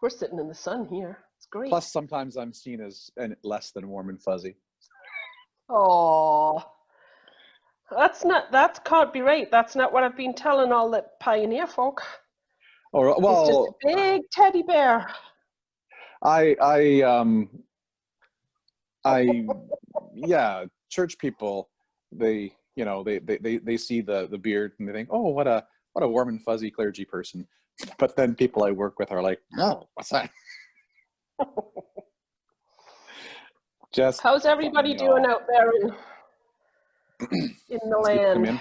We're sitting in the sun here. It's great. Plus, sometimes I'm seen as less than warm and fuzzy. Oh, that can't be right. That's not what I've been telling all the pioneer folk. Oh, well, it's just a big teddy bear. Yeah, church people, they see the beard and they think, oh, what a warm and fuzzy clergy person. But then people I work with are like, no, what's that? Just how's everybody doing out there in the land?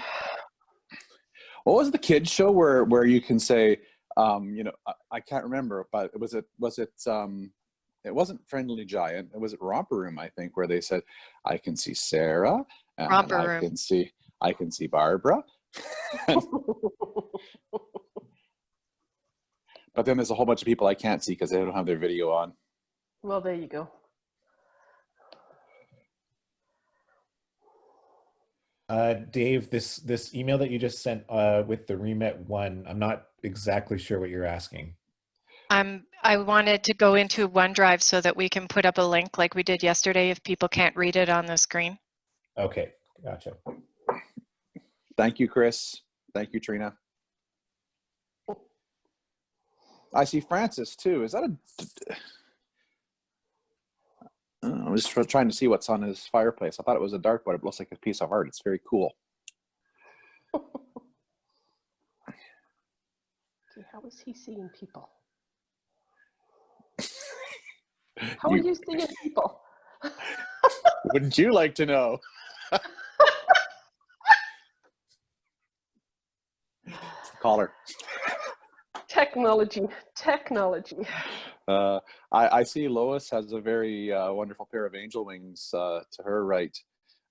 What was the kids show where you can say, I can't remember, but it wasn't Friendly Giant. It was Romper Room, I think, where they said, I can see Sarah, and I can see Barbara. But then there's a whole bunch of people I can't see because they don't have their video on. Well, there you go. Dave, this email that you just sent with the Remit one, I'm not exactly sure what you're asking. I wanted to go into OneDrive so that we can put up a link like we did yesterday if people can't read it on the screen. Okay, gotcha. Thank you, Chris. Thank you, Treena. I see Francis too. Is that I'm just trying to see what's on his fireplace. I thought it was a dark one. It looks like a piece of art. It's very cool. How is he seeing people? How are you seeing people? Wouldn't you like to know? Caller. Technology. I see Lois has a very wonderful pair of angel wings to her right,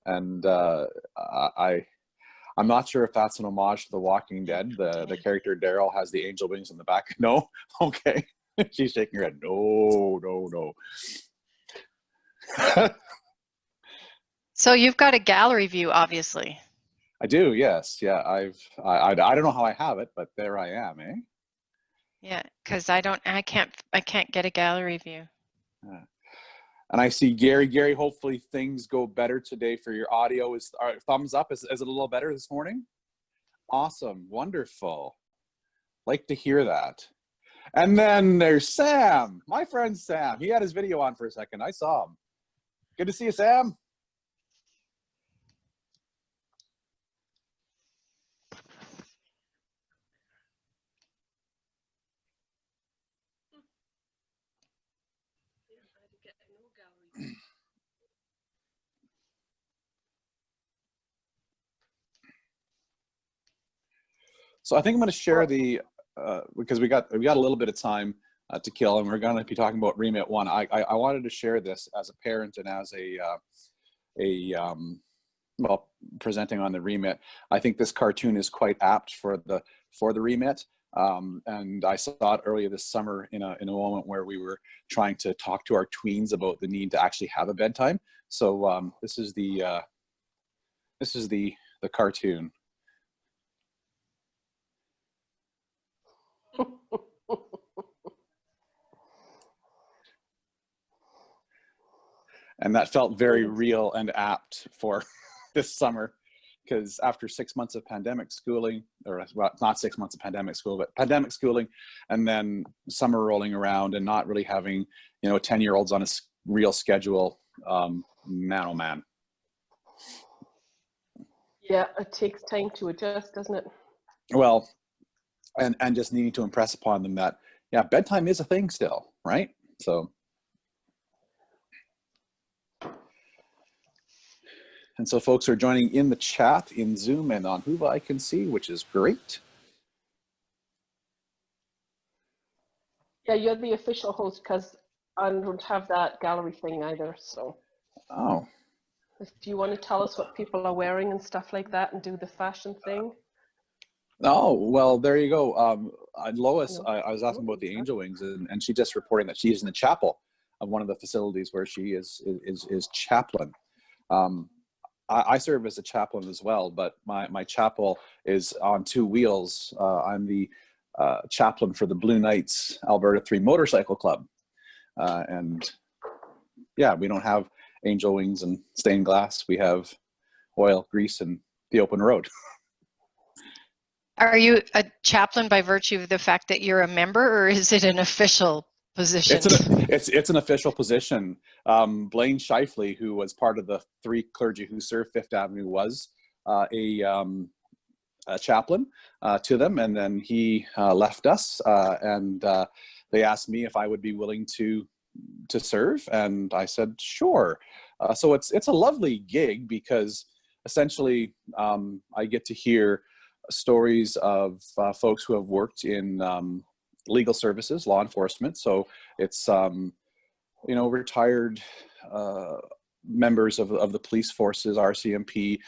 and I'm not sure if that's an homage to The Walking Dead. The character Daryl has the angel wings in the back. No, okay. She's shaking her head. No. So you've got a gallery view, obviously. I do, yes. Yeah, I don't know how I have it, but there I am, eh? Yeah, because I can't get a gallery view. And I see Gary, hopefully things go better today for your audio. Thumbs up, is it a little better this morning? Awesome, wonderful. Like to hear that. And then there's Sam, my friend Sam. He had his video on for a second. I saw him. Good to see you, Sam. So I think I'm going to share the because we got a little bit of time to kill, and we're going to be talking about Remit 1. I wanted to share this as a parent and as well, presenting on the Remit. I think this cartoon is quite apt for the Remit. And I saw it earlier this summer in a moment where we were trying to talk to our tweens about the need to actually have a bedtime. So this is the cartoon. And that felt very real and apt for this summer, because after 6 months of pandemic schooling, or well, not 6 months of pandemic school, but pandemic schooling, and then summer rolling around and not really having, 10-year-olds on a real schedule, man, oh man. Yeah, it takes time to adjust, doesn't it? Well, and just needing to impress upon them that, yeah, bedtime is a thing still, right? So. And so folks are joining in the chat in Zoom and on Whova I can see, which is great. Yeah, you're the official host because I don't have that gallery thing either. So, oh, if you want to tell us what people are wearing and stuff like that and do the fashion thing. Oh, well, there you go. Lois, I was asking about the angel wings, and she just reporting that she's in the chapel of one of the facilities where she is chaplain. I serve as a chaplain as well, but my chapel is on two wheels. I'm the chaplain for the Blue Knights Alberta 3 Motorcycle Club. And yeah, we don't have angel wings and stained glass. We have oil, grease, and the open road. Are you a chaplain by virtue of the fact that you're a member, or is it an official position? It's an official position. Blaine Shifley, who was part of the 3 clergy who served Fifth Avenue, was a chaplain to them, and then he left us, and they asked me if I would be willing to serve, and I said sure. So it's a lovely gig because essentially I get to hear stories of folks who have worked in legal services, law enforcement. So it's retired members of the police forces, RCMP,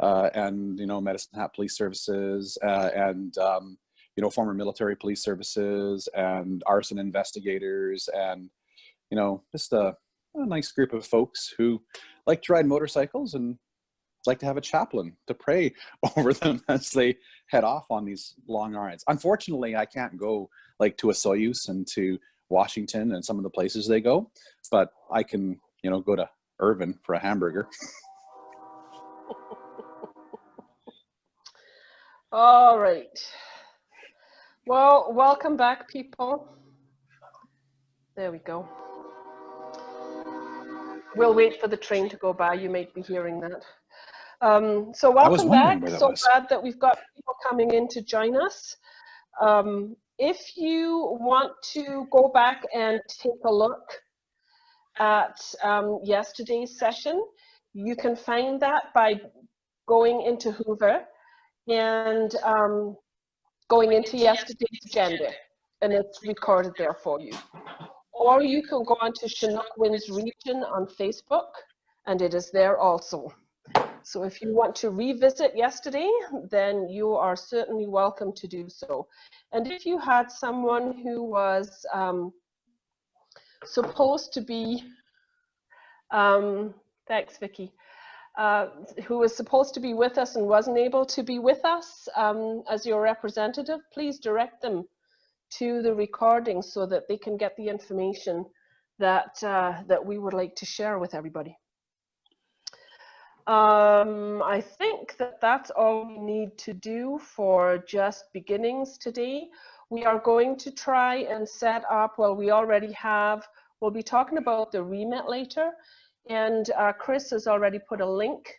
and Medicine Hat Police Services, and former military police services, and arson investigators, and just a nice group of folks who like to ride motorcycles and like to have a chaplain to pray over them as they head off on these long rides. Unfortunately, I can't go like to a Soyuz and to Washington and some of the places they go, but I can, go to Irvin for a hamburger. All right. Well, welcome back, people. There we go. We'll wait for the train to go by. You might be hearing that. So welcome back. So glad that we've got people coming in to join us. If you want to go back and take a look at yesterday's session, you can find that by going into Hoover and going into yesterday's agenda, and it's recorded there for you. Or you can go onto Chinook Winds Region on Facebook, and it is there also. So if you want to revisit yesterday, then you are certainly welcome to do so. And if you had someone who was supposed to be, thanks Vicki, who was supposed to be with us and wasn't able to be with us as your representative, please direct them to the recording so that they can get the information that that we would like to share with everybody. I think that that's all we need to do for just beginnings today. We are going to try and set up, well, we already have, we'll be talking about the remit later, and Chris has already put a link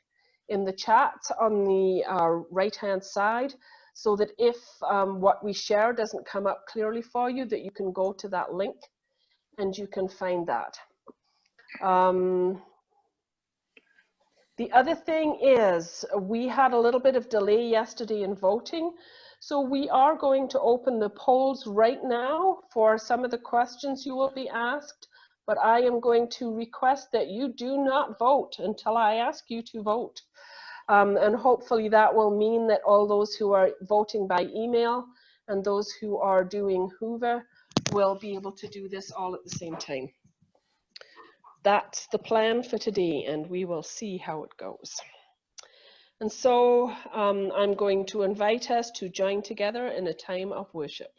in the chat on the right-hand side, so that if what we share doesn't come up clearly for you, that you can go to that link and you can find that. The other thing is, we had a little bit of delay yesterday in voting, so we are going to open the polls right now for some of the questions you will be asked, but I am going to request that you do not vote until I ask you to vote. And hopefully that will mean that all those who are voting by email and those who are doing Hoover will be able to do this all at the same time. That's the plan for today, and we will see how it goes. And so I'm going to invite us to join together in a time of worship.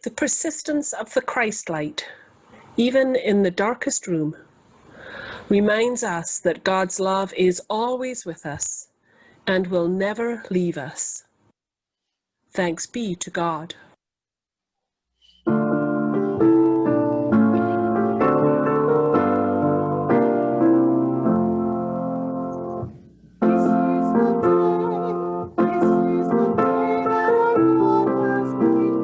The persistence of the Christ light, even in the darkest room, reminds us that God's love is always with us and will never leave us. Thanks be to God. This is the day that the Lord has made.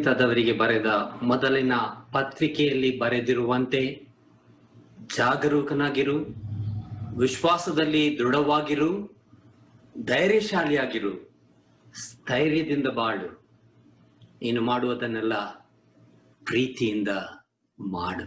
ಕೊರಿಂಥದವರಿಗೆ ಬರೆದ ಮೊದಲಿನ ಪತ್ರಿಕೆಯಲ್ಲಿ ಬರೆದಿರುವಂತೆ ಜಾಗರೂಕನಾಗಿರು, ವಿಶ್ವಾಸದಲ್ಲಿ ದೃಢವಾಗಿರು, ಧೈರ್ಯಶಾಲಿಯಾಗಿರು, ಸ್ಥೈರ್ಯದಿಂದ ಬಾಳು. ನೀನು ಮಾಡುವುದನ್ನೆಲ್ಲ ಪ್ರೀತಿಯಿಂದ ಮಾಡು.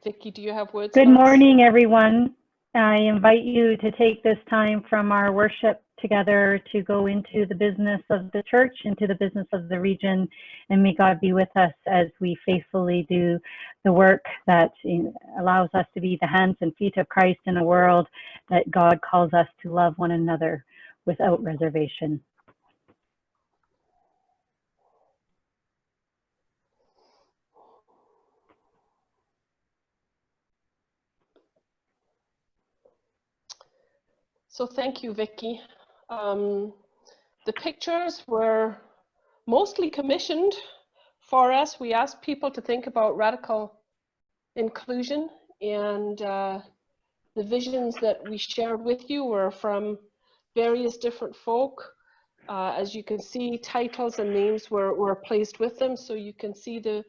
Vicki, do you have words? Good morning, everyone. I invite you to take this time from our worship together to go into the business of the church, into the business of the region, and may God be with us as we faithfully do the work that allows us to be the hands and feet of Christ in a world that God calls us to love one another without reservation. So thank you, Vicki. The pictures were mostly commissioned for us. We asked people to think about radical inclusion, and the visions that we shared with you were from various different folk. As you can see, titles and names were placed with them, so you can see the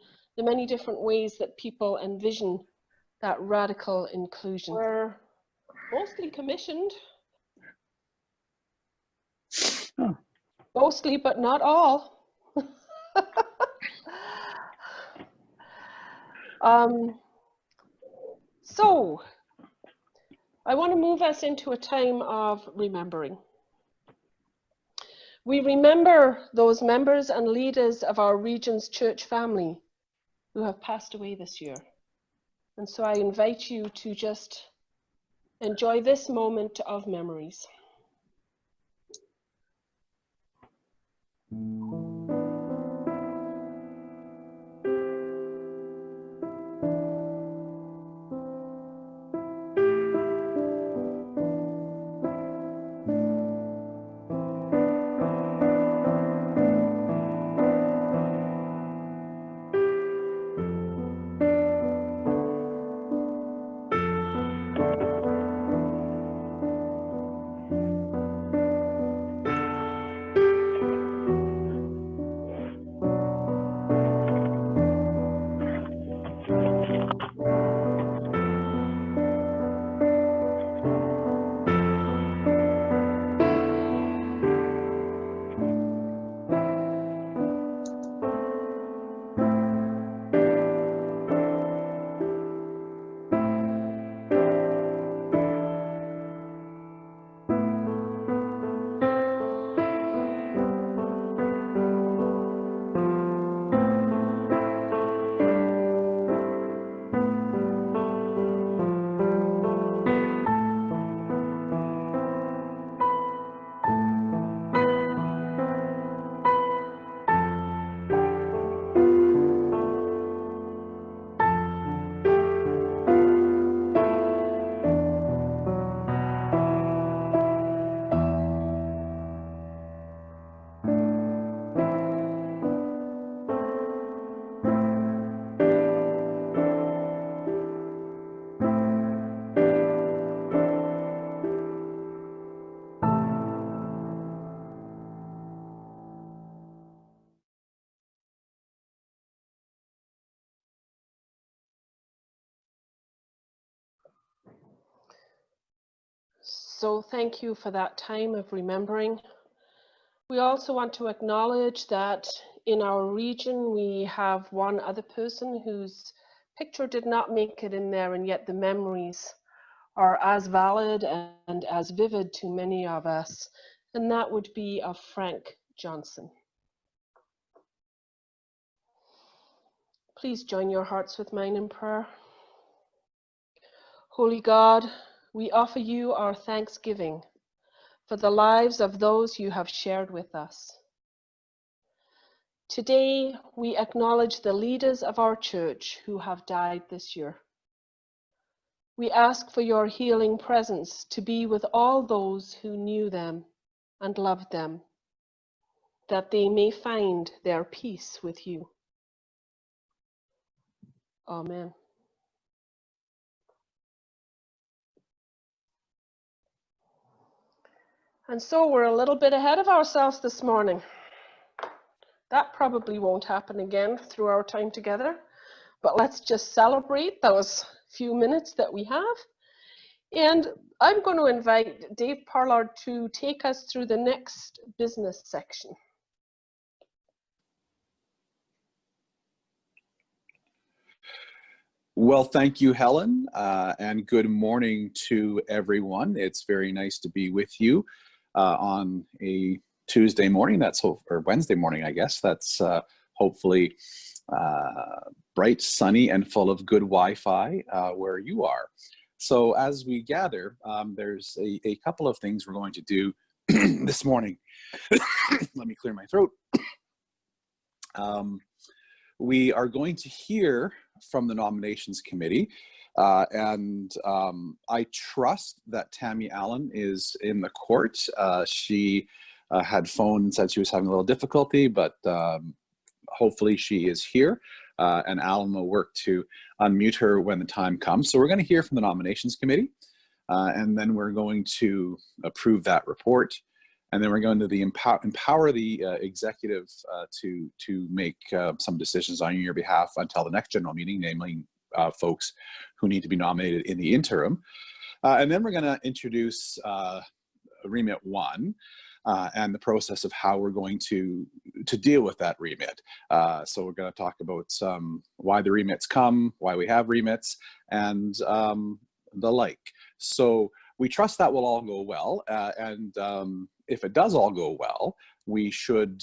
many different ways that people envision that radical inclusion. We're mostly commissioned. Oh. Mostly, but not all. So, I want to move us into a time of remembering. We remember those members and leaders of our region's church family who have passed away this year. And so I invite you to just enjoy this moment of memories. So thank you for that time of remembering. We also want to acknowledge that in our region we have one other person whose picture did not make it in there, and yet the memories are as valid and as vivid to many of us, and that would be of Frank Johnson. Please join your hearts with mine in prayer. Holy God, we offer you our thanksgiving for the lives of those you have shared with us. Today, we acknowledge the leaders of our church who have died this year. We ask for your healing presence to be with all those who knew them and loved them, that they may find their peace with you. Amen. And so we're a little bit ahead of ourselves this morning. That probably won't happen again through our time together, but let's just celebrate those few minutes that we have. And I'm going to invite Dave Pollard to take us through the next business section. Well, thank you, Helen, and good morning to everyone. It's very nice to be with you on a Tuesday morning, or Wednesday morning, I guess. That's hopefully bright, sunny, and full of good Wi-Fi where you are. So as we gather, there's a couple of things we're going to do this morning. Let me clear my throat. We are going to hear from the nominations committee, and I trust that Tammy Allan is in the court. She had phoned and said she was having a little difficulty, but hopefully she is here, and Allan will work to unmute her when the time comes. So we're going to hear from the nominations committee, and then we're going to approve that report. And then we're going to empower the executive to make some decisions on your behalf until the next general meeting, namely folks who need to be nominated in the interim. And then we're going to introduce remit 1 and the process of how we're going to deal with that remit. So we're going to talk about why the remits come, why we have remits, and the like. So we trust that will all go well, and if it does all go well, we should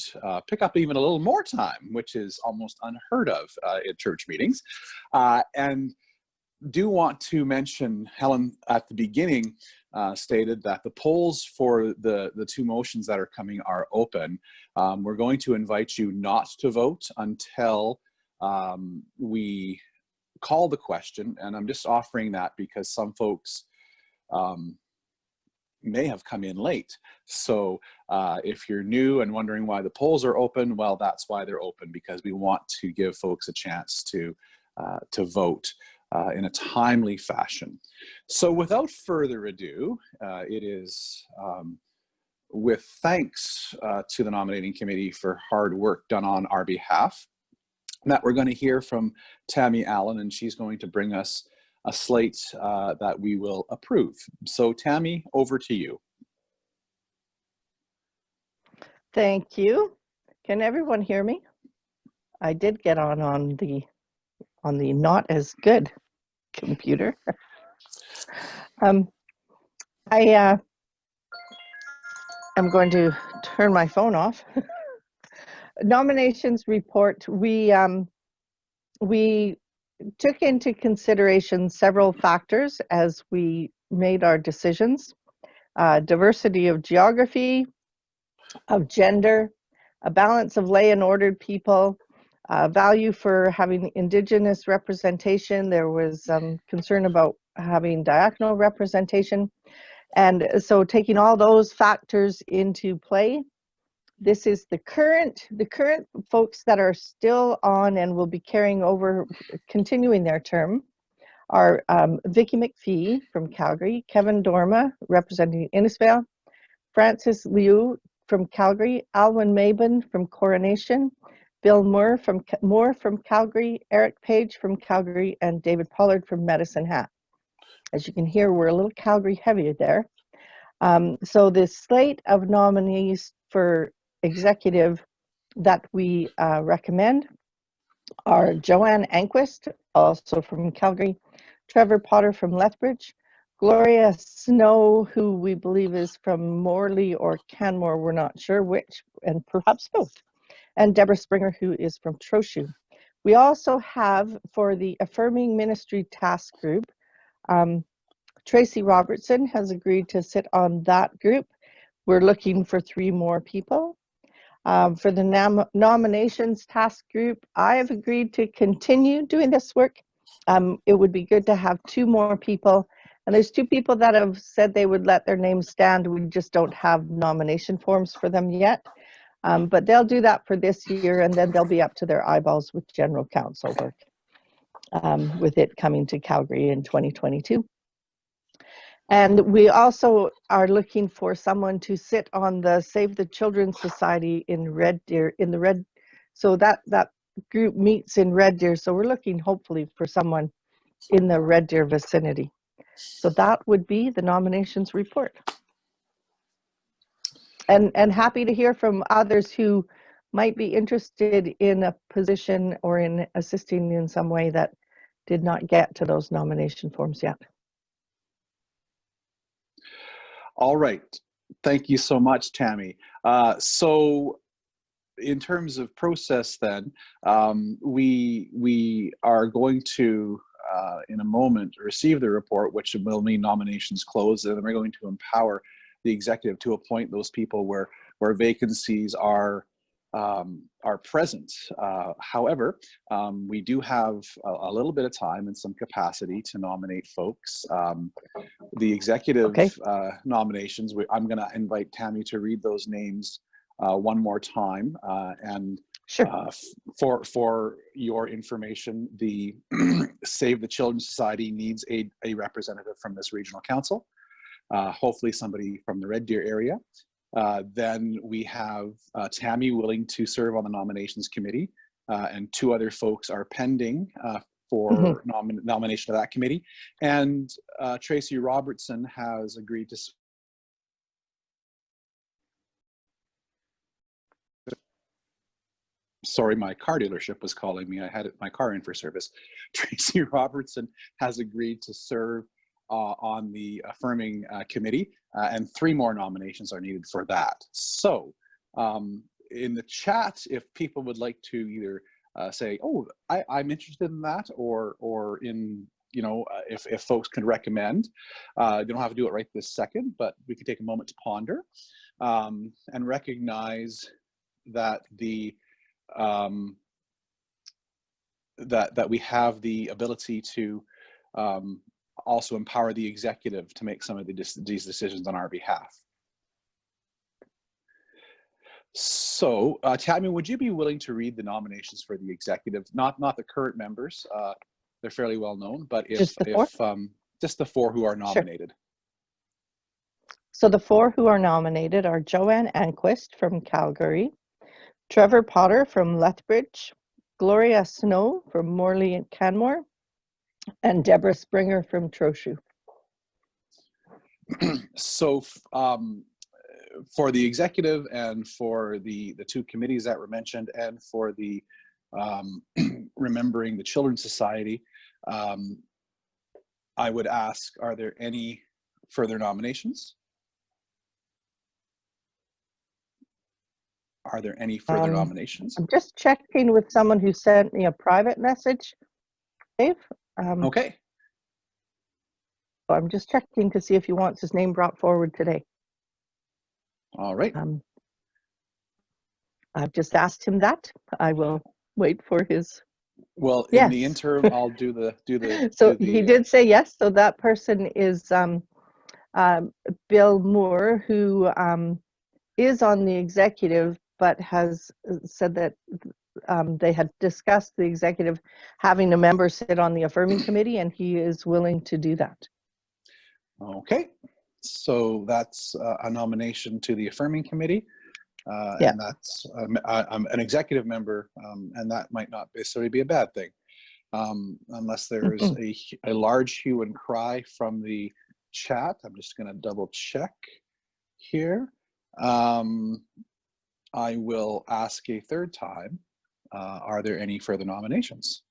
pick up even a little more time, which is almost unheard of in church meetings. And do want to mention, Helen at the beginning stated that the polls for the 2 motions that are coming are open. We're going to invite you not to vote until we call the question, and I'm just offering that because some folks may have come in late. So if you're new and wondering why the polls are open, well, that's why they're open, because we want to give folks a chance to vote in a timely fashion. So without further ado, it is with thanks to the nominating committee for hard work done on our behalf that we're going to hear from Tammy Allan, and she's going to bring us a slate that we will approve. So Tammy, over to you. Thank you. Can everyone hear me? I did get on the not as good computer. I'm going to turn my phone off. Nominations report. We took into consideration several factors as we made our decisions. Diversity of geography, of gender, a balance of lay and ordered people, value for having Indigenous representation. There was concern about having diaconal representation. And so taking all those factors into play, this is the current folks that are still on and will be carrying over, continuing their term, are Vicki McPhee from Calgary, Kevin Dorma representing Innisfail, Francis Liu from Calgary, Alwyn Mabin from Coronation, Bill Moore from Calgary, Eric Page from Calgary, and David Pollard from Medicine Hat. As you can hear, we're a little Calgary heavy there. So this slate of nominees for executive that we recommend are Joanne Anquist, also from Calgary, Trevor Potter from Lethbridge, Gloria Snow, who we believe is from Morley or Canmore, we're not sure which, and perhaps both, and Deborah Springer, who is from Trochu. We also have, for the Affirming Ministry Task Group, Tracy Robertson has agreed to sit on that group. We're looking for 3 more people. For the nominations task group, I have agreed to continue doing this work. It would be good to have 2 more people. And there's 2 people that have said they would let their names stand. We just don't have nomination forms for them yet. But they'll do that for this year, and then they'll be up to their eyeballs with general council work, with it coming to Calgary in 2022. And we also are looking for someone to sit on the Save the Children Society in Red Deer, so that group meets in Red Deer. So we're looking hopefully for someone in the Red Deer vicinity. So that would be the nominations report. And happy to hear from others who might be interested in a position or in assisting in some way that did not get to those nomination forms yet. All right. Thank you so much, Tammy. So in terms of process then, we are going to, in a moment, receive the report, which will mean nominations closed, and then we're going to empower the executive to appoint those people where vacancies are present. However, we do have a little bit of time and some capacity to nominate folks. The executive nominations, I'm going to invite Tammy to read those names one more time. And sure. For your information, the Save the Children Society needs a representative from this regional council, hopefully somebody from the Red Deer area. Then we have Tammy willing to serve on the nominations committee, and 2 other folks are pending for nomination of that committee. And Tracy Robertson has agreed to. Sorry, my car dealership was calling me. I had my car in for service. Tracy Robertson has agreed to serve on the affirming committee, and 3 more nominations are needed for that. So in the chat, if people would like to either say, oh, I'm interested in that, or in, you know, if folks can recommend, you don't have to do it right this second, but we can take a moment to ponder and recognize that the that we have the ability to also empower the executive to make some of these decisions on our behalf. So, Tammy, would you be willing to read the nominations for the executive? Not the current members; they're fairly well known. But if just the 4 who are nominated. Sure. So the 4 who are nominated are Joanne Anquist from Calgary, Trevor Potter from Lethbridge, Gloria Snow from Morley and Canmore, and Deborah Springer from Trochu. So for the executive and for the 2 committees that were mentioned, and for the Remembering the Children's Society, I would ask, are there any further nominations? Are there any further nominations? I'm just checking with someone who sent me a private message, Dave. Okay. So I'm just checking to see if he wants his name brought forward today. All right. I've just asked him that. I will wait for his. Well, in the interim, I'll do the. So he did say yes. So that person is Bill Moore, who is on the executive, but has said that they had discussed the executive having a member sit on the affirming committee, and he is willing to do that. Okay, so that's a nomination to the affirming committee, and that's I'm an executive member, and that might not necessarily be a bad thing, unless there's a large hue and cry from the chat. I'm just going to double check here. I will ask a third time, are there any further nominations?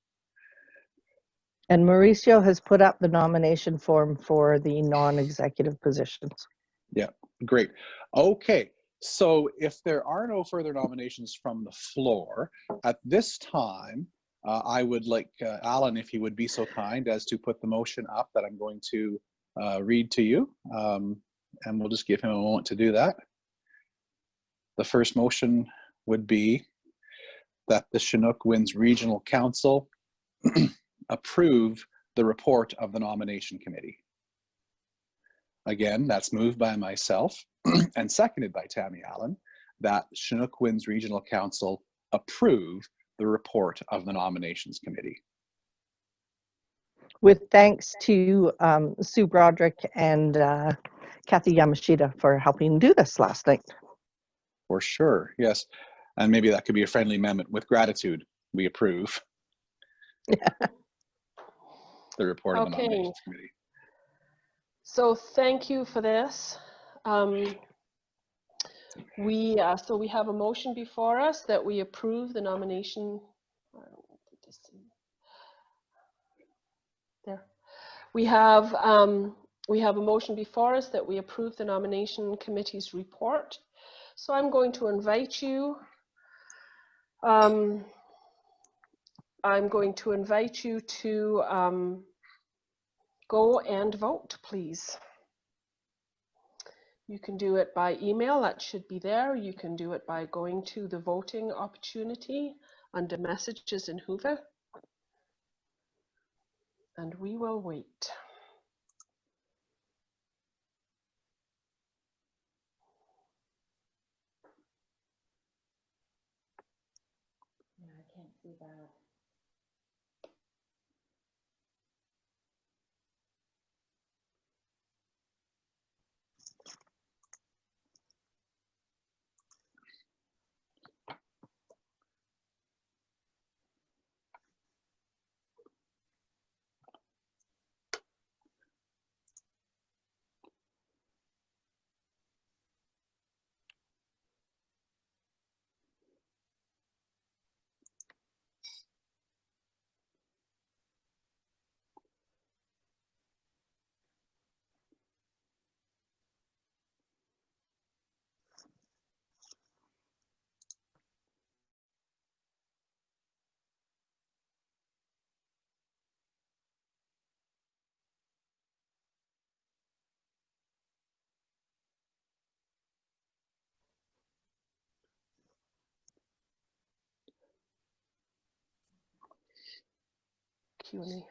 And Mauricio has put up the nomination form for the non-executive positions. Yeah, great. Okay, so if there are no further nominations from the floor, at this time, I would like Allan, if he would be so kind as to put the motion up that I'm going to read to you, and we'll just give him a moment to do that. The first motion would be that the Chinook Winds Regional Council approve the report of the nomination committee. Again, that's moved by myself and seconded by Tammy Allan, that Chinook Winds Regional Council approve the report of the nominations committee. With thanks to Sue Broderick and Kathy Yamashita for helping do this last night. For sure, yes. And maybe that could be a friendly amendment. With gratitude, we approve. Yeah. The report of the nominations committee. So thank you for this. So we have a motion before us that we approve the nomination. There. We have a motion before us that we approve the nomination committee's report. So I'm going to invite you. I'm going to invite you to go and vote, please. You can do it by email, that should be there. You can do it by going to the voting opportunity under messages in Hoover. And we will wait. Yeah, I can't see that. Q&A.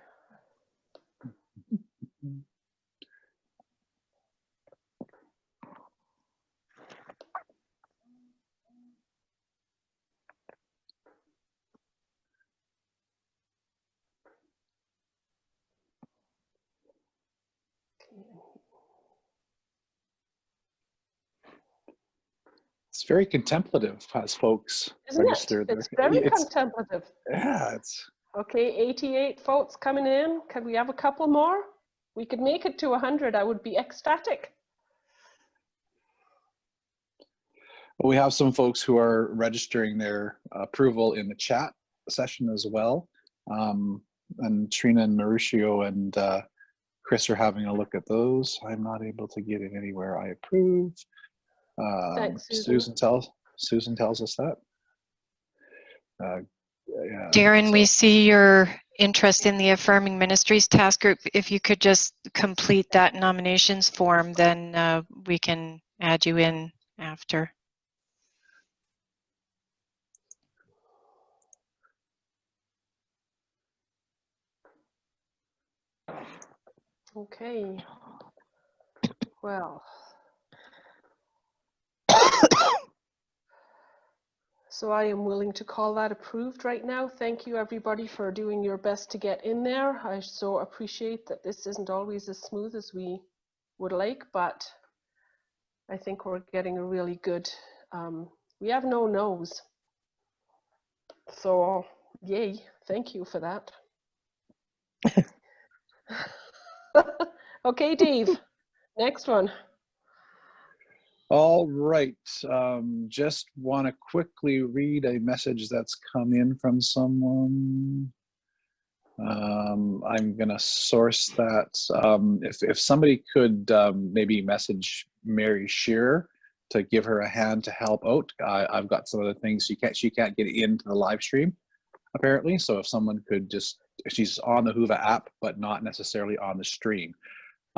It's very contemplative as folks Isn't register. it? It's very contemplative. Yeah, it's... Okay, 88 votes coming in. Can we have a couple more? We could make it to 100. I would be ecstatic. We have some folks who are registering their approval in the chat session as well. And Treena and Mauricio and Chris are having a look at those. I'm not able to get it anywhere. I approve. Thanks, Susan. Susan tells us that. Yeah, Darren, so. we see your interest in the Affirming Ministries task group. If you could just complete that nominations form, then we can add you in after. Okay. Well. So I am willing to call that approved right now. Thank you everybody for doing your best to get in there. I so appreciate that this isn't always as smooth as we would like, but I think we're getting a really good, we have no no's. So yay, thank you for that. Okay, Dave, next one. All right, just want to quickly read a message that's come in from someone. I'm gonna source that. If somebody could maybe message Mary Shearer to give her a hand to help out. I've got some other things. She can't get into the live stream apparently. So if someone could just, she's on the Whova app, but not necessarily on the stream.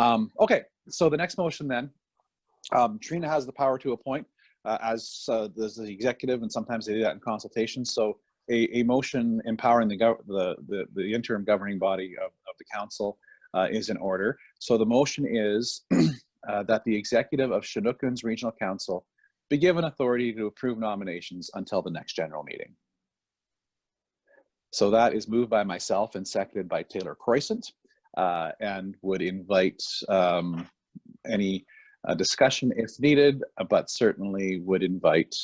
Okay, so the next motion then. Treena has the power to appoint as the executive, and sometimes they do that in consultation. So a motion empowering the interim governing body of the council is in order. So the motion is that the executive of Chinookan's Regional Council be given authority to approve nominations until the next general meeting. So that is moved by myself and seconded by Taylor Croissant, and would invite any discussion if needed, but certainly would invite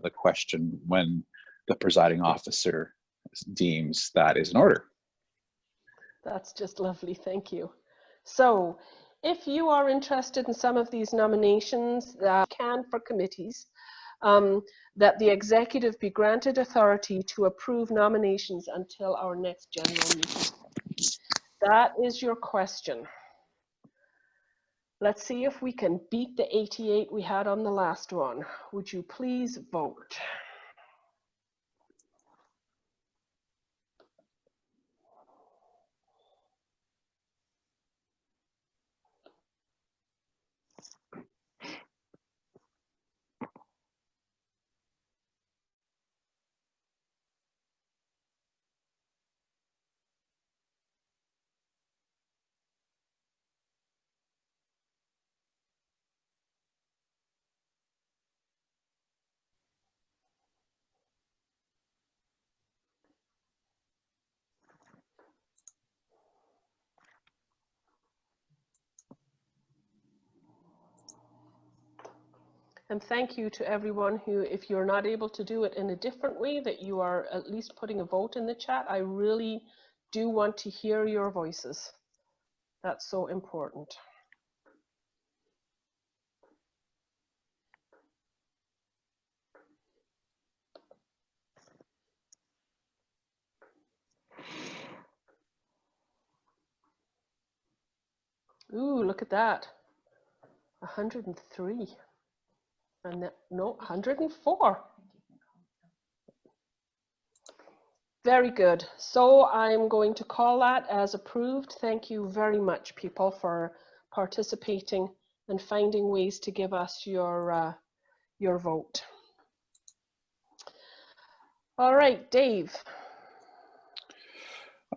the question when the presiding officer deems that is in order. That's just lovely, thank you. So if you are interested in some of these nominations that can for committees, that the executive be granted authority to approve nominations until our next general meeting. That is your question. Let's see if we can beat the 88 we had on the last one. Would you please vote? And thank you to everyone who, if you're not able to do it in a different way, that you are at least putting a vote in the chat. I really do want to hear your voices. That's so important. Ooh, look at that. 103. And that, no, 104. Very good. So I'm going to call that as approved. Thank you very much, people, for participating and finding ways to give us your vote. All right, Dave.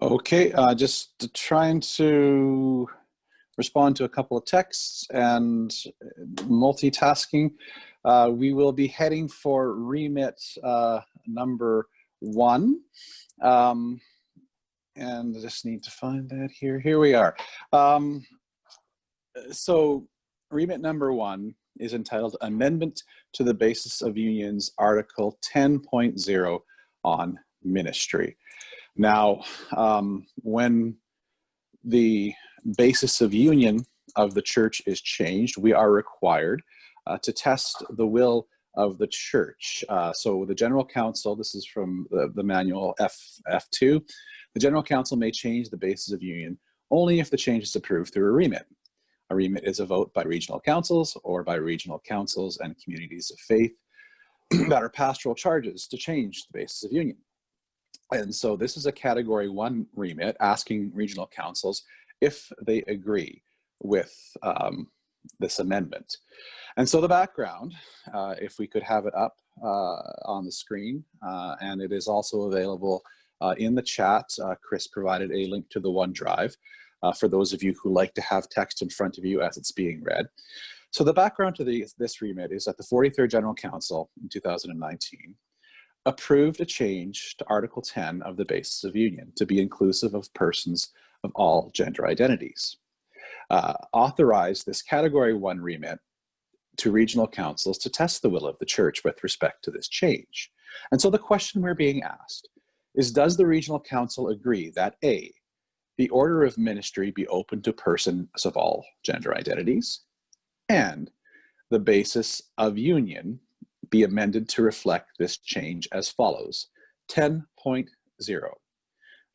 Okay, just trying to respond to a couple of texts and multitasking. We will be heading for remit number 1. And I just need to find that here. Here we are. So remit number 1 is entitled Amendment to the Basis of Unions, Article 10.0 on Ministry. Now, when the basis of union of the church is changed, we are required to test the will of the church. So the General Council, this is from the manual F2, the General Council may change the basis of union only if the change is approved through a remit. A remit is a vote by regional councils or by regional councils and communities of faith that are pastoral charges to change the basis of union. And so this is a category 1 remit asking regional councils if they agree with this amendment. And so the background, if we could have it up on the screen, and it is also available in the chat. Chris provided a link to the OneDrive for those of you who like to have text in front of you as it's being read. So the background to this remit is that the 43rd General Council in 2019 approved a change to Article 10 of the Basis of Union to be inclusive of persons of all gender identities. Authorized this Category 1 remit to regional councils to test the will of the church with respect to this change. And so the question we're being asked is, does the regional council agree that A, the order of ministry be open to persons of all gender identities, and the basis of union be amended to reflect this change as follows. 10.0,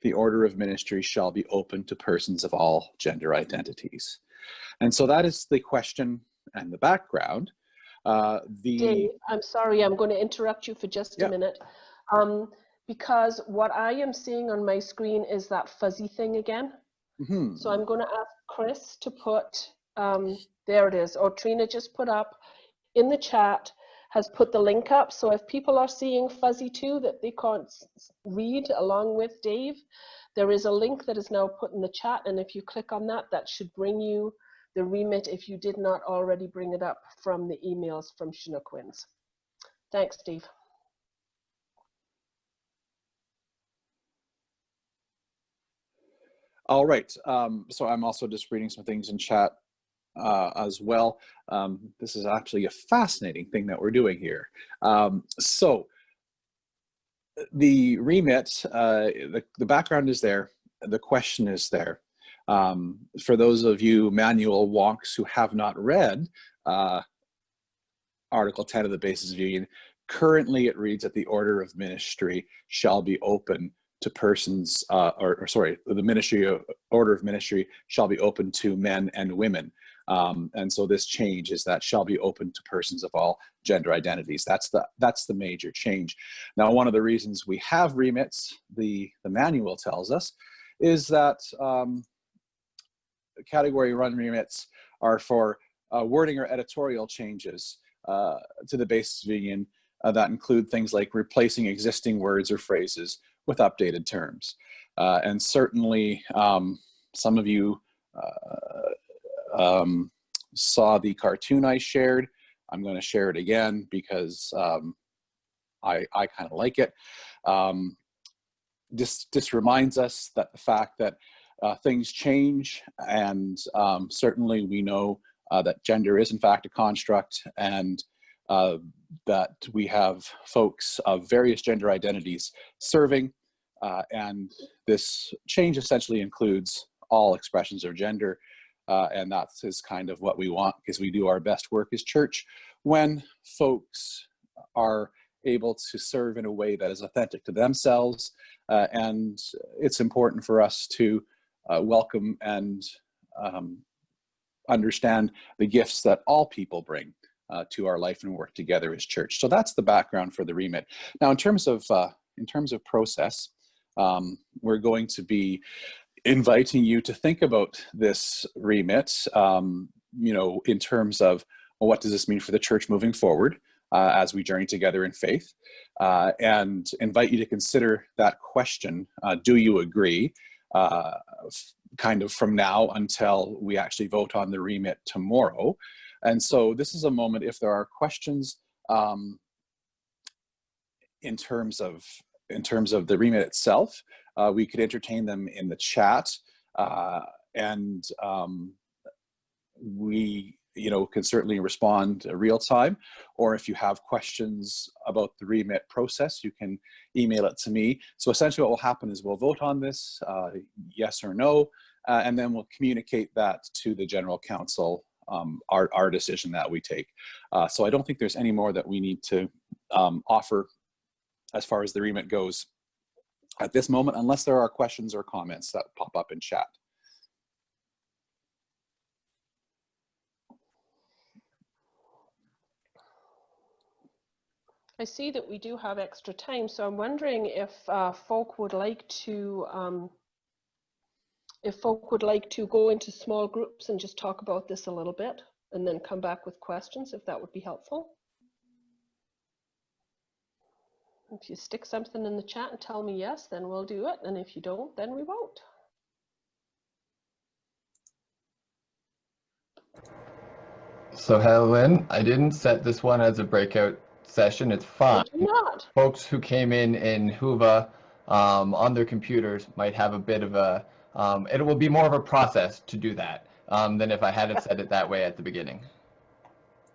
the order of ministry shall be open to persons of all gender identities. And so that is the question and the background. Dave, I'm sorry, I'm going to interrupt you for just a minute. Because what I am seeing on my screen is that fuzzy thing again. Mm-hmm. So I'm going to ask Chris to put, there it is, or Treena just put up in the chat, has put the link up. So if people are seeing fuzzy too, that they can't read along with Dave, there is a link that is now put in the chat. And if you click on that, that should bring you the remit if you did not already bring it up from the emails from Chinook Winds. Thanks, Dave. All right, so I'm also just reading some things in chat as well. This is actually a fascinating thing that we're doing here. So the remit, the background is there, the question is there. For those of you manual wonks who have not read Article 10 of the Basis of Union, currently it reads that the order of ministry shall be open to persons, the order of ministry shall be open to men and women. And so this change is that shall be open to persons of all gender identities. That's the major change. Now, one of the reasons we have remits, the manual tells us, is that Category 1 remits are for wording or editorial changes to the Basis of Union that include things like replacing existing words or phrases with updated terms. And certainly some of you saw the cartoon I shared. I'm going to share it again because I kind of like it. This reminds us that the fact that things change, and certainly we know that gender is in fact a construct, and that we have folks of various gender identities serving, and this change essentially includes all expressions of gender, and that is kind of what we want, because we do our best work as church when folks are able to serve in a way that is authentic to themselves, and it's important for us to welcome and understand the gifts that all people bring to our life and work together as church. So that's the background for the remit. Now, in terms of process, we're going to be inviting you to think about this remit, in terms of, well, what does this mean for the church moving forward as we journey together in faith, and invite you to consider that question. Do you agree kind of from now until we actually vote on the remit tomorrow. And so this is a moment, if there are questions in terms of the remit itself, we could entertain them in the chat, and we can certainly respond real time. Or if you have questions about the remit process, you can email it to me. So essentially what will happen is we'll vote on this, yes or no, and then we'll communicate that to the General Council, our decision that we take. So I don't think there's any more that we need to offer as far as the remit goes at this moment, unless there are questions or comments that pop up in chat. I see that we do have extra time, so I'm wondering if folk would like to go into small groups and just talk about this a little bit, and then come back with questions, if that would be helpful. If you stick something in the chat and tell me yes, then we'll do it, and if you don't, then we won't. So Helen, I didn't set this one as a breakout session. It's fine. Not. Folks who came in Huva on their computers might have a bit of a, it will be more of a process to do that than if I hadn't said it that way at the beginning.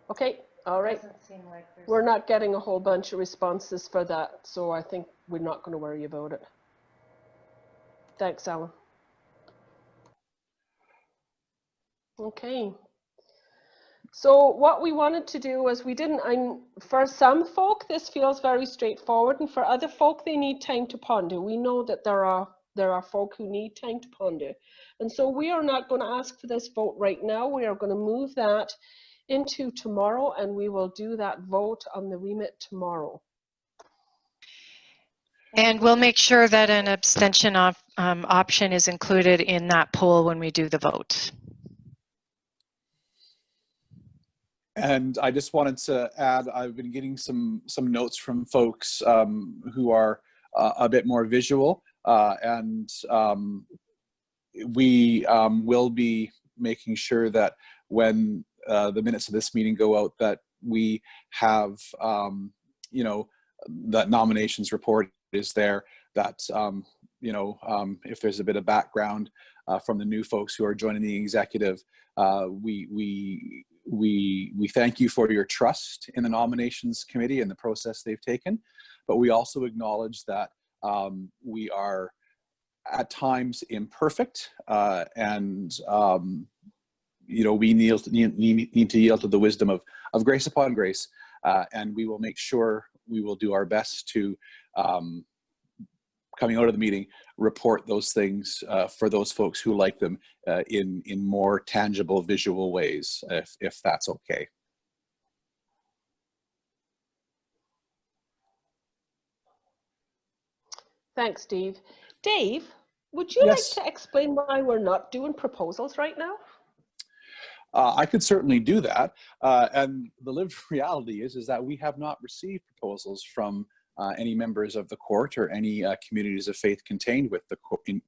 Okay, all right. Like we're not getting a whole bunch of responses for that, so I think we're not going to worry about it. Thanks, Allan. Okay. So what we wanted to do was for some folk, this feels very straightforward, and for other folk, they need time to ponder. We know that there are folk who need time to ponder. And so we are not going to ask for this vote right now. We are going to move that into tomorrow, and we will do that vote on the remit tomorrow. And we'll make sure that an abstention option is included in that poll when we do the vote. And I just wanted to add, I've been getting some notes from folks who are a bit more visual, and we will be making sure that when the minutes of this meeting go out, that we have, that nominations report is there, that, if there's a bit of background from the new folks who are joining the executive, we thank you for your trust in the nominations committee and the process they've taken, but we also acknowledge that we are at times imperfect, and we need to yield to the wisdom of grace upon grace, and we will make sure we will do our best to, coming out of the meeting, report those things for those folks who like them in more tangible, visual ways, if that's okay. Thanks, Dave. Dave, would you like to explain why we're not doing proposals right now? I could certainly do that. And the lived reality is that we have not received proposals from any members of the court or any communities of faith contained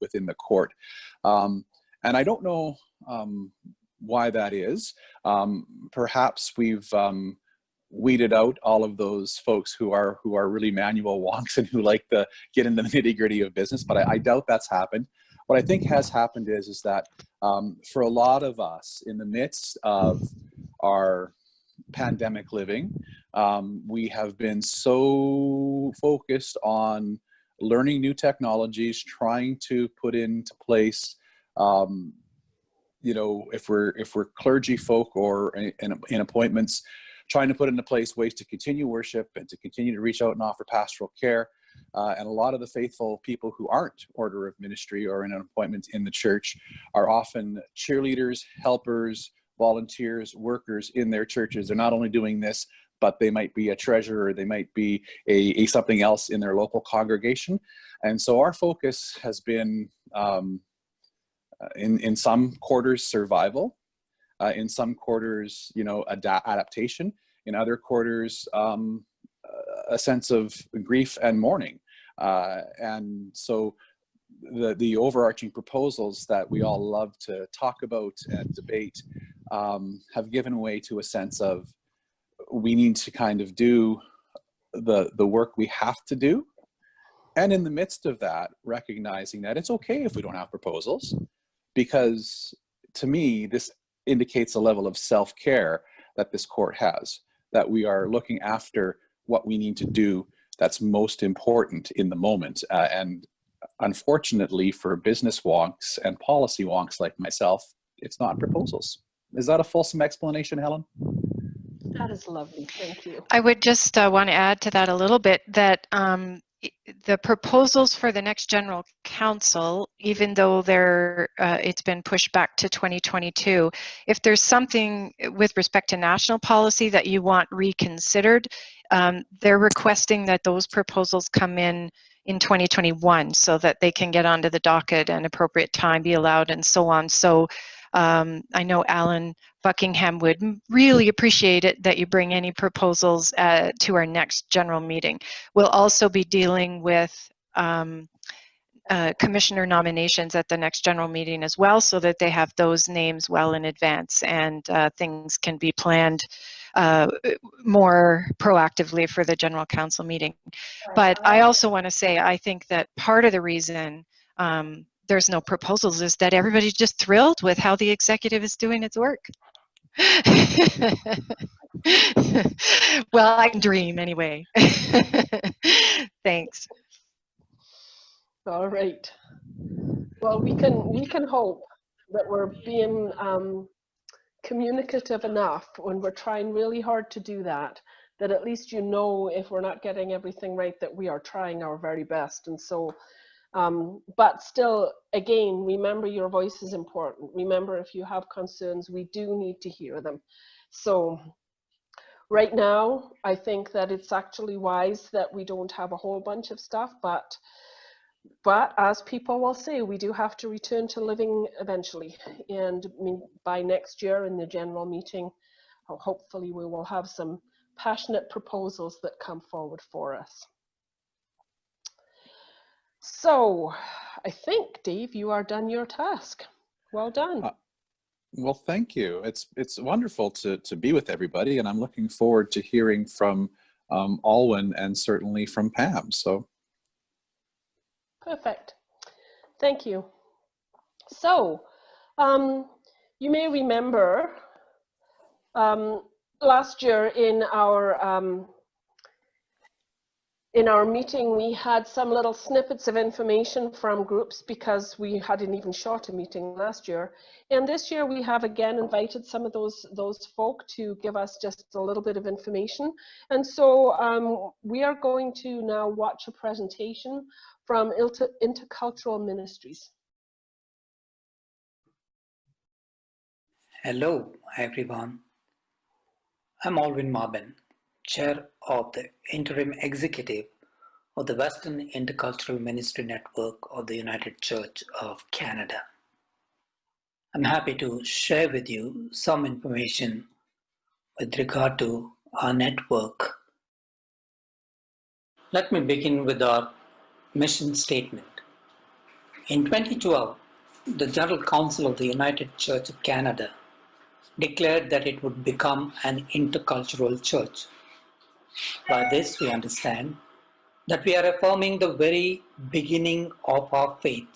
within the court. And I don't know why that is. Perhaps we've weeded out all of those folks who are really manual wonks and who like to get into the nitty-gritty of business, but I doubt that's happened. What I think has happened is that for a lot of us in the midst of our pandemic living, we have been so focused on learning new technologies, trying to put into place, if we're clergy folk or in appointments, trying to put into place ways to continue worship and to continue to reach out and offer pastoral care. And a lot of the faithful people who aren't order of ministry or in an appointment in the church are often cheerleaders, helpers, volunteers, workers in their churches. They're not only doing this, but they might be a treasurer, they might be a something else in their local congregation. And so our focus has been in some quarters survival, in some quarters, adaptation, in other quarters, a sense of grief and mourning. And so the overarching proposals that we all love to talk about and debate have given way to a sense of we need to kind of do the work we have to do. And in the midst of that, recognizing that it's okay if we don't have proposals, because to me, this indicates a level of self-care that this court has, that we are looking after what we need to do that's most important in the moment. And unfortunately for business wonks and policy wonks like myself, it's not proposals. Is that a fulsome explanation, Helen? That is lovely, thank you. I would just want to add to that a little bit that the proposals for the next general council, even though it's been pushed back to 2022, if there's something with respect to national policy that you want reconsidered, they're requesting that those proposals come in 2021 so that they can get onto the docket and appropriate time be allowed and so on. So I know Allan Buckingham would really appreciate it that you bring any proposals to our next general meeting. We'll also be dealing with commissioner nominations at the next general meeting as well, so that they have those names well in advance and things can be planned more proactively for the general council meeting. But I also want to say, I think that part of the reason there's no proposals is that everybody's just thrilled with how the executive is doing its work. Well, I can dream anyway. Thanks. All right. Well, we can hope that we're being communicative enough when we're trying really hard to do that, that at least you know if we're not getting everything right that we are trying our very best. And so, but still, again, remember your voice is important. Remember, if you have concerns, we do need to hear them. So right now, I think that it's actually wise that we don't have a whole bunch of stuff, but as people will say, we do have to return to living eventually. And by next year in the general meeting, hopefully we will have some passionate proposals that come forward for us. So I think, Dave, you are done your task. Well done. Well, thank you. It's wonderful to be with everybody, and I'm looking forward to hearing from Alwyn and certainly from Pam. So. Perfect. Thank you. So, you may remember last year in our meeting, we had some little snippets of information from groups because we had an even shorter meeting last year. And this year we have again invited some of those folk to give us just a little bit of information. And so we are going to now watch a presentation from Intercultural Ministries. Hello, everyone. I'm Alwyn Marbin, Chair of the Interim Executive of the Western Intercultural Ministry Network of the United Church of Canada. I'm happy to share with you some information with regard to our network. Let me begin with our mission statement. In 2012, the General Council of the United Church of Canada declared that it would become an intercultural church. By this, we understand that we are affirming the very beginning of our faith,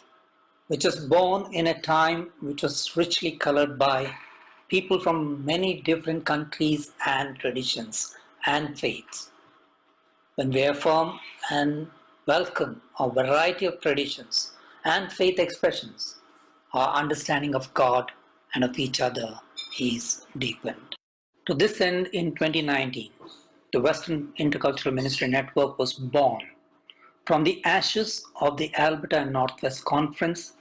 which was born in a time which was richly colored by people from many different countries and traditions and faiths. When we affirm and welcome a variety of traditions and faith expressions, our understanding of God and of each other is deepened. To this end, in 2019, the Western Intercultural Ministry Network was born from the ashes of the Alberta and Northwest Conference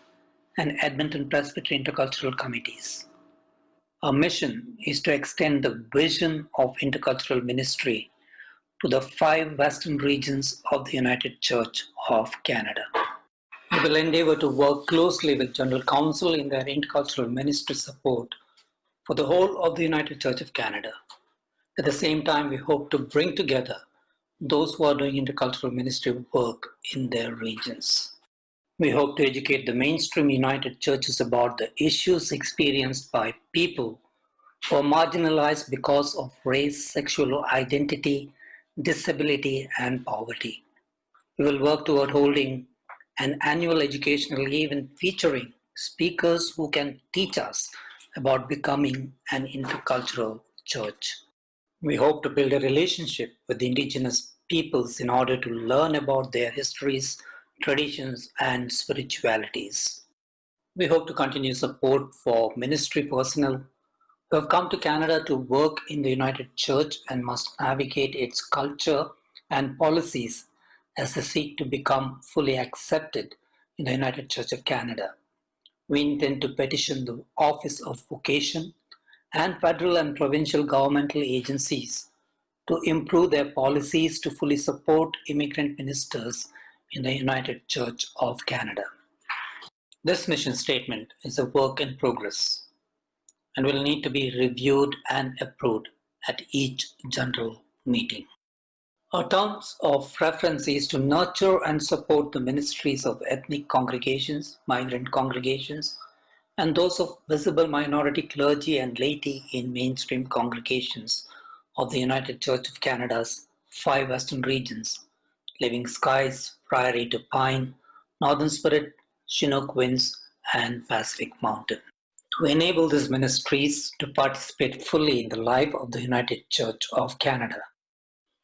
and Edmonton Presbytery Intercultural Committees. Our mission is to extend the vision of intercultural ministry to the 5 western regions of the United Church of Canada. We will endeavour to work closely with General Council in their intercultural ministry support for the whole of the United Church of Canada. At the same time, we hope to bring together those who are doing intercultural ministry work in their regions. We hope to educate the mainstream United Churches about the issues experienced by people who are marginalized because of race, sexual identity, disability, and poverty. We will work toward holding an annual educational event featuring speakers who can teach us about becoming an intercultural church. We hope to build a relationship with the indigenous peoples in order to learn about their histories, traditions, and spiritualities. We hope to continue support for ministry personnel who have come to Canada to work in the United Church and must navigate its culture and policies as they seek to become fully accepted in the United Church of Canada. We intend to petition the Office of Vocation and federal and provincial governmental agencies to improve their policies to fully support immigrant ministers in the United Church of Canada. This mission statement is a work in progress and will need to be reviewed and approved at each general meeting. Our terms of reference is to nurture and support the ministries of ethnic congregations, migrant congregations, and those of visible minority clergy and laity in mainstream congregations of the United Church of Canada's 5 western regions: Living Skies, Prairie to Pine, Northern Spirit, Chinook Winds, and Pacific Mountain. To enable these ministries to participate fully in the life of the United Church of Canada.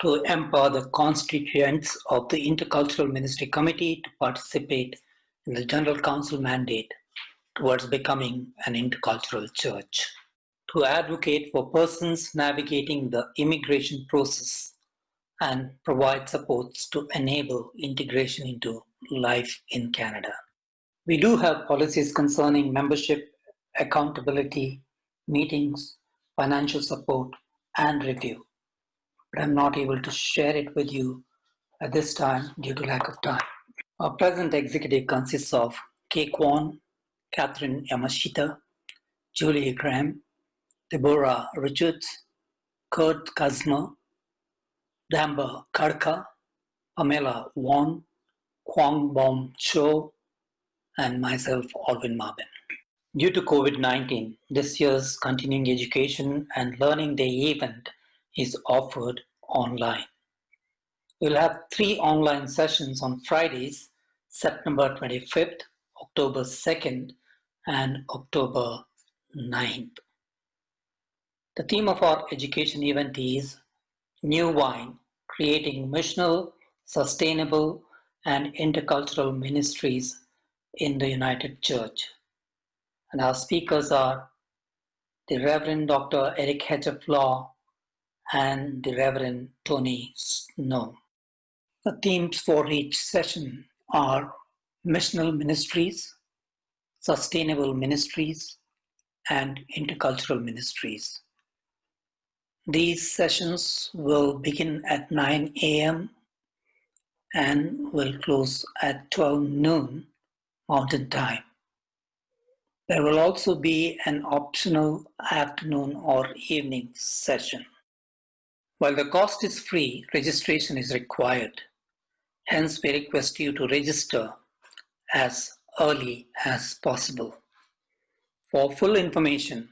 To empower the constituents of the Intercultural Ministry Committee to participate in the General Council mandate towards becoming an intercultural church. To advocate for persons navigating the immigration process and provide supports to enable integration into life in Canada. We do have policies concerning membership, accountability, meetings, financial support, and review, but I'm not able to share it with you at this time due to lack of time. Our present executive consists of Kay Kwan, Catherine Yamashita, Julie Graham, Deborah Richards, Kurt Kazma, Damba Karka, Pamela Wong, Kwang Bom Cho, and myself, Alvin Marbin. Due to COVID-19, this year's Continuing Education and Learning Day event is offered online. We'll have 3 online sessions on Fridays, September 25th, October 2nd, and October 9th. The theme of our education event is New Wine, Creating Missional, Sustainable, and Intercultural Ministries in the United Church. And our speakers are the Reverend Dr. Eric Hedgepflaw and the Reverend Tony Snow. The themes for each session are missional ministries, sustainable ministries, and intercultural ministries. These sessions will begin at 9 a.m. and will close at 12 noon Mountain Time. There will also be an optional afternoon or evening session. While the cost is free, registration is required. Hence, we request you to register as early as possible. For full information,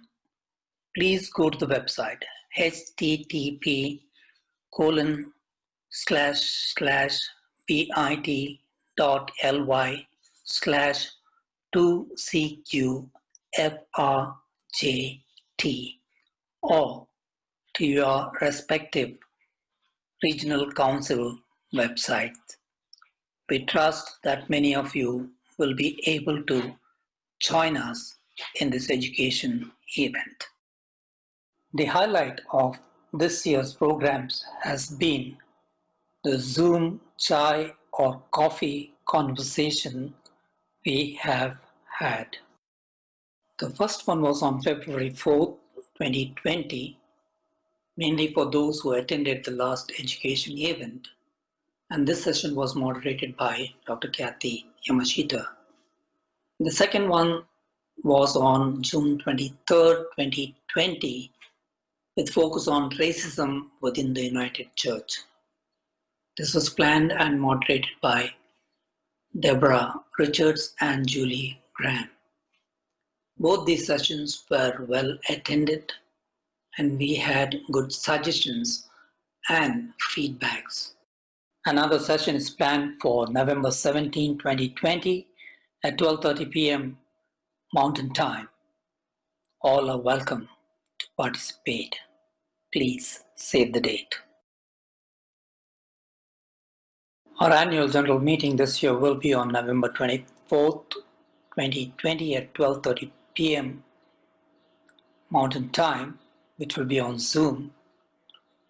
please go to the website http://bit.ly/2CQFRJT or to your respective regional council website. We trust that many of you will be able to join us in this education event. The highlight of this year's programs has been the Zoom chai or coffee conversation we have had. The first one was on February 4th, 2020, mainly for those who attended the last education event, and this session was moderated by Dr. Kathy Yamashita. The second one was on June 23rd, 2020, with focus on racism within the United Church. This was planned and moderated by Deborah Richards and Julie Graham. Both these sessions were well attended and we had good suggestions and feedbacks. Another session is planned for November 17, 2020 at 12:30 p.m. Mountain Time. All are welcome to participate. Please save the date. Our annual general meeting this year will be on November 24th, 2020 at 12:30 p.m. Mountain Time, which will be on Zoom.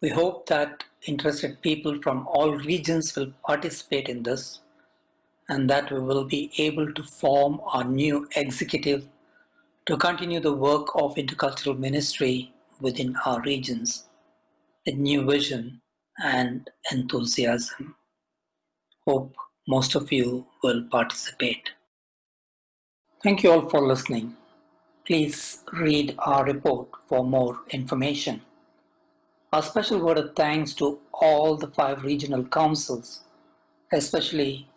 We hope that interested people from all regions will participate in this and that we will be able to form our new executive to continue the work of intercultural ministry within our regions with new vision and enthusiasm. Hope most of you will participate. Thank you all for listening. Please read our report for more information. A special word of thanks to all the 5 regional councils, especially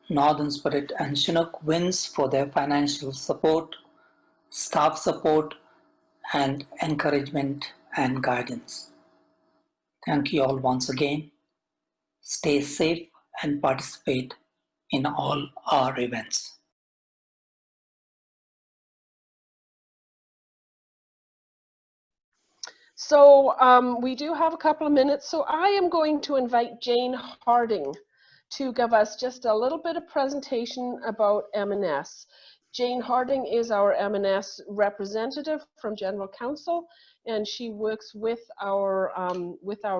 Northern Spirit and Chinook Winds for their financial support, staff support, and encouragement and guidance. Thank you all once again. Stay safe and participate in all our events. So we do have a couple of minutes, so I am going to invite Jane Harding to give us just a little bit of presentation about M&S. Jane Harding is our M&S representative from General Council, and she works with our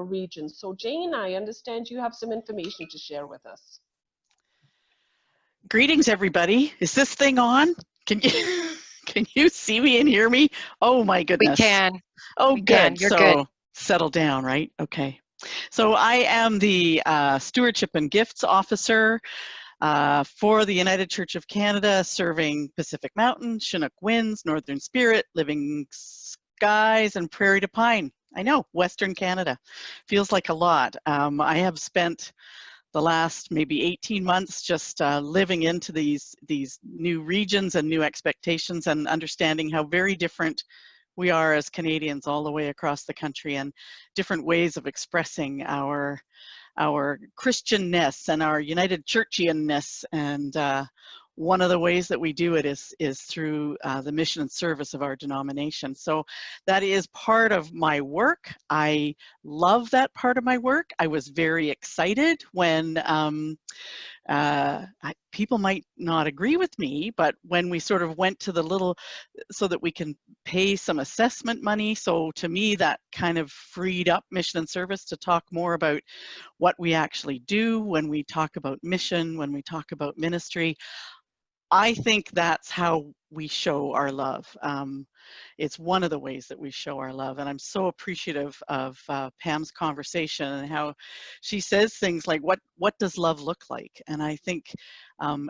region. So Jane, I understand you have some information to share with us. Greetings, everybody. Is this thing on? Can you see me and hear me? Oh my goodness. We can. Oh, we good. Can. You're so good. Settle down, right? Okay. So I am the Stewardship and Gifts Officer for the United Church of Canada, serving Pacific Mountain, Chinook Winds, Northern Spirit, Living Skies, and Prairie to Pine. I know, Western Canada. Feels like a lot. I have spent the last maybe 18 months just living into these new regions and new expectations and understanding how very different we are as Canadians all the way across the country, and different ways of expressing our Christianness and our United Churchianness. And one of the ways that we do it is through the mission and service of our denomination. So that is part of my work. I love that part of my work. I was very excited when people might not agree with me, but when we sort of went to the little, so that we can pay some assessment money. So to me, that kind of freed up mission and service to talk more about what we actually do when we talk about mission, when we talk about ministry. I think that's how we show our love. It's one of the ways that we show our love, and I'm so appreciative of Pam's conversation and how she says things like, what does love look like? And I think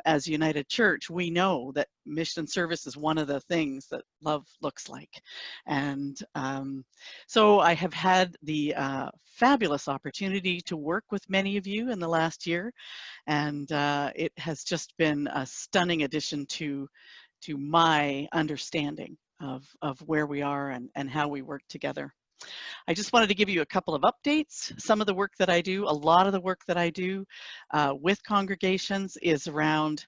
as United Church, we know that mission and service is one of the things that love looks like. And so I have had the fabulous opportunity to work with many of you in the last year, and it has just been a stunning addition to my understanding of where we are and how we work together. I just wanted to give you a couple of updates. Some of the work that I do, a lot of the work that I do with congregations is around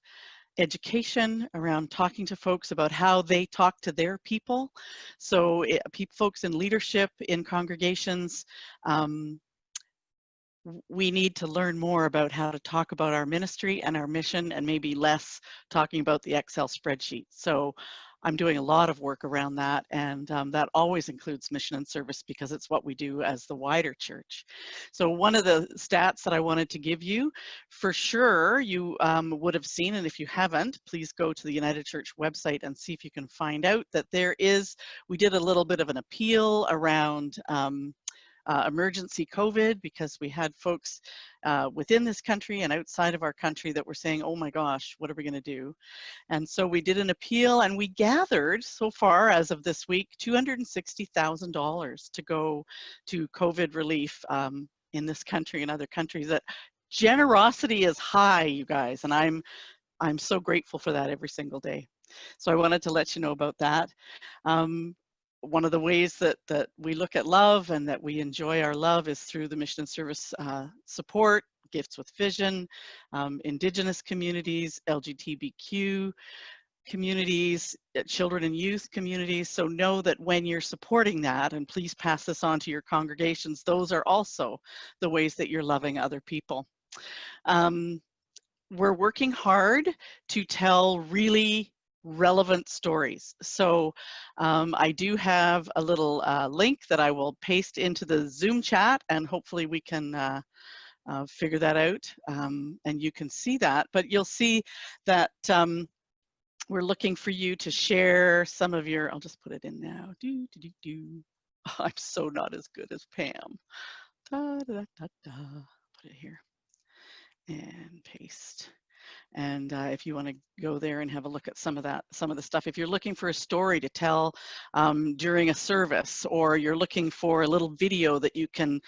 education, around talking to folks about how they talk to their people. So folks in leadership in congregations, we need to learn more about how to talk about our ministry and our mission, and maybe less talking about the Excel spreadsheet. So I'm doing a lot of work around that, and that always includes mission and service because it's what we do as the wider church. So one of the stats that I wanted to give you, for sure you would have seen, and if you haven't, please go to the United Church website and see if you can find out that we did a little bit of an appeal around emergency COVID, because we had folks within this country and outside of our country that were saying, oh my gosh, what are we going to do? And so we did an appeal, and we gathered so far as of this week $260,000 to go to COVID relief in this country and other countries. That generosity is high, you guys, and I'm I'm so grateful for that every single day. So I wanted to let you know about that. One of the ways that we look at love and that we enjoy our love is through the mission and service support, Gifts with Vision, Indigenous communities, LGBTQ communities, children and youth communities. So know that when you're supporting that, and please pass this on to your congregations, those are also the ways that you're loving other people. We're working hard to tell really relevant stories. So I do have a little link that I will paste into the Zoom chat, and hopefully we can figure that out and you can see that. But you'll see that we're looking for you to share some of your, I'll just put it in now. I'm so not as good as Pam. Put it here and paste. And if you want to go there and have a look at some of the stuff, if you're looking for a story to tell during a service, or you're looking for a little video that you can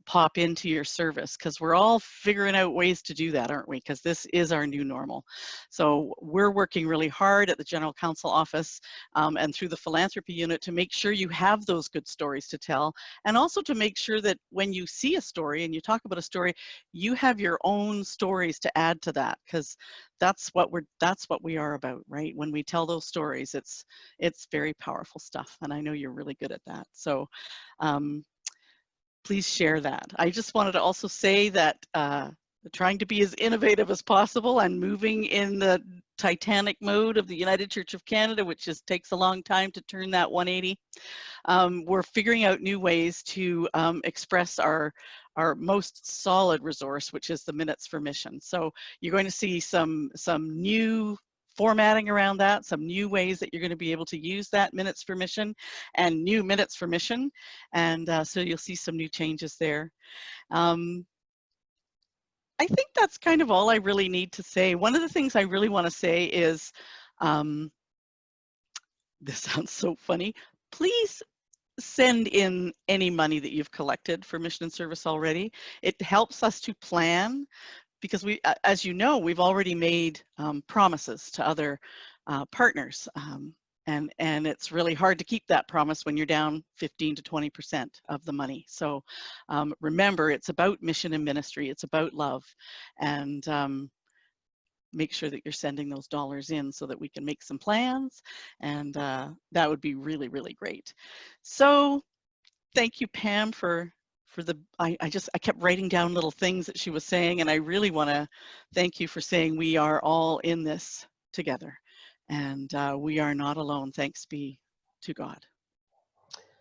pop into your service, because we're all figuring out ways to do that, aren't we? Because this is our new normal. So we're working really hard at the General Counsel Office and through the Philanthropy Unit to make sure you have those good stories to tell, and also to make sure that when you see a story and you talk about a story, you have your own stories to add to that, because that's what we are about, right? When we tell those stories, it's very powerful stuff, and I know you're really good at that. So please share that. I just wanted to also say that trying to be as innovative as possible and moving in the Titanic mode of the United Church of Canada, which takes a long time to turn that 180. We're figuring out new ways to express our most solid resource, which is the Minutes for Mission. So you're going to see some new formatting around that, some new ways that you're going to be able to use that Minutes for Mission and new Minutes for Mission. And so you'll see some new changes there. I think that's kind of all I really need to say. One of the things I really want to say is, this sounds so funny, please send in any money that you've collected for mission and service already. It helps us to plan, because we, as you know, we've already made promises to other partners. And it's really hard to keep that promise when you're down 15 to 20% of the money. So remember, it's about mission and ministry. It's about love. And make sure that you're sending those dollars in so that we can make some plans. And that would be really, really great. So thank you, Pam, for the, I kept writing down little things that she was saying. And I really want to thank you for saying we are all in this together. And we are not alone, thanks be to God.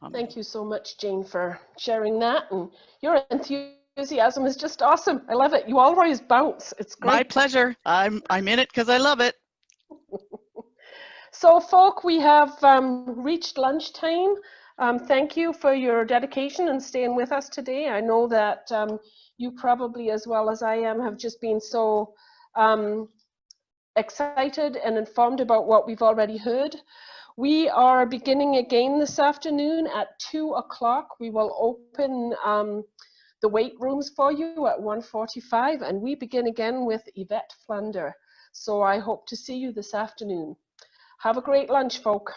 Amen. Thank you so much, Jane, for sharing that. And your enthusiasm is just awesome. I love it. You always bounce. It's great. My pleasure. I'm in it because I love it. So, folk, we have reached lunchtime. Thank you for your dedication and staying with us today. I know that you probably, as well as I am, have just been so excited and informed about what we've already heard. We are beginning again this afternoon at 2 o'clock. We will open the weight rooms for you at 1:45, and we begin again with Yvette Flander. So I hope to see you this afternoon. Have a great lunch, folk.